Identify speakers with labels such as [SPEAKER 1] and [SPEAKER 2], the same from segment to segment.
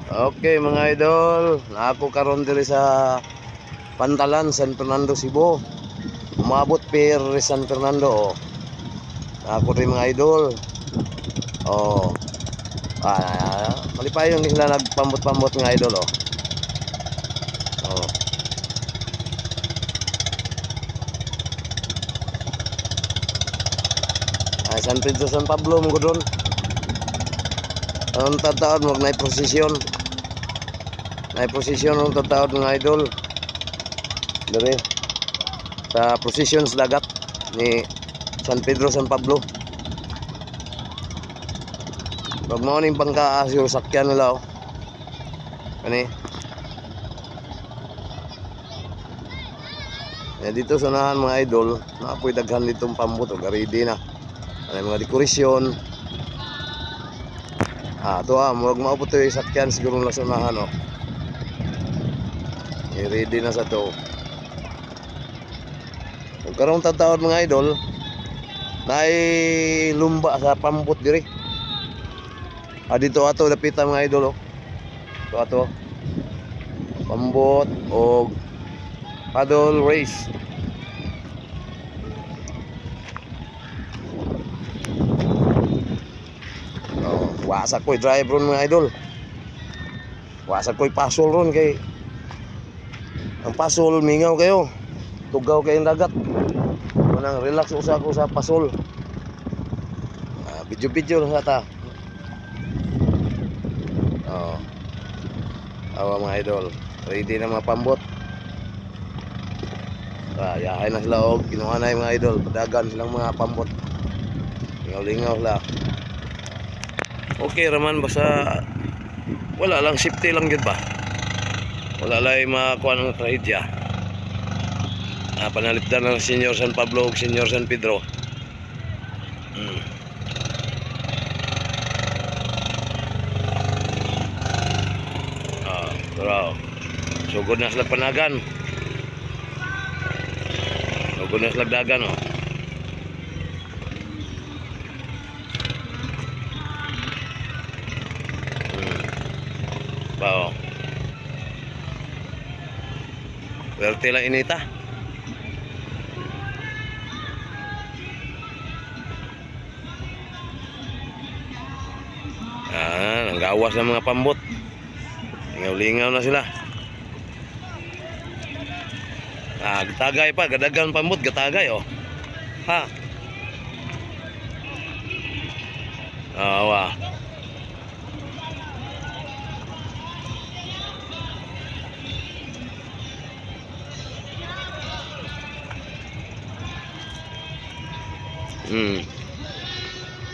[SPEAKER 1] Okay mga idol, ako karon diri sa Pantalan, San Fernando, Cebu. Umabot per San Fernando. Ako rin mga idol. Oh. Malipayon din sila nagpambot-pambot mga idol oh. Oh. San Pedro, San Pablo mo doon. Ang tataod mo na posisyon. Na posisyon ang tataod mga idol. Dere sa posisyon sa dagat ni San Pedro, San Pablo. Pag mo ning pangkaasyo sakyan nila oh. Kani. Dito sa unahan mga idol, naapoy daghan ditong pambot o ready na. Ano mga dekorasyon. Ito murag maupot yung sakyan siguro na sa unahan oh. Ready na sa to. Kung karong tataod mga idol, naay lumba sa pambot diri. Dito ato dapitan mga idol oh. Ito ato. Pambot o paddle race. Wasak ko'y drive ron mga idol. Wasak ko'y pasol ron kay ang pasol mingaw kayo. Tugaw kayong dagat. Manang relax usa ko sa pasol. Video-video lang sa ta. Awa mga idol. Ready na mga pambot. Yahay na sila og kinuha na yung mga idol. Dagan silang mga pambot. Lingaw-lingaw sila. Okay raman basta wala lang safety lang yun ba. Wala lang makuha ng trahedya. Panalitan ng Senior San Pablo ug Senior San Pedro. Pero sugod na sila panagan. Sugod na sila dagan oh. Bao. Werte lang inita. Nanggawas ng mga pambot. Lingaw-lingaw na sila. Gatagay pa, gadagan pambot, gatagay oh. Ha. Wah.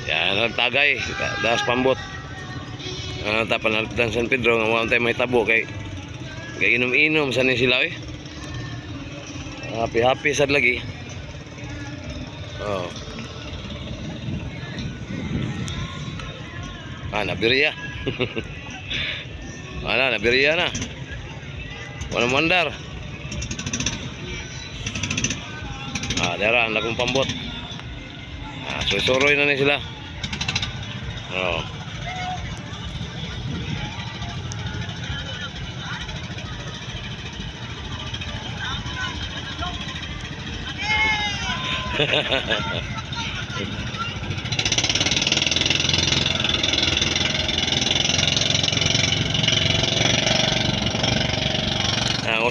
[SPEAKER 1] Yan ang tagay, das pambot. Tapan ng San Pedro nga mga tayo may tabo kay inom-inom sa ni sila eh. Happy sad lagi. Nabiriya. Nabiriya na. Wala mandar. Dera ang lakong pambot. Susuroy na ni sila.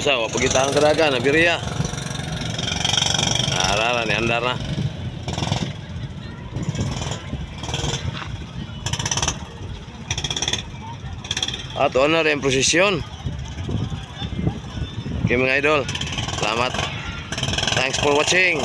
[SPEAKER 1] Usaw, pagitahan ka daga, nabiriya. Arara, ni andar na. Ito na rin prosesyon. Okay mga idol, salamat. Thanks for watching.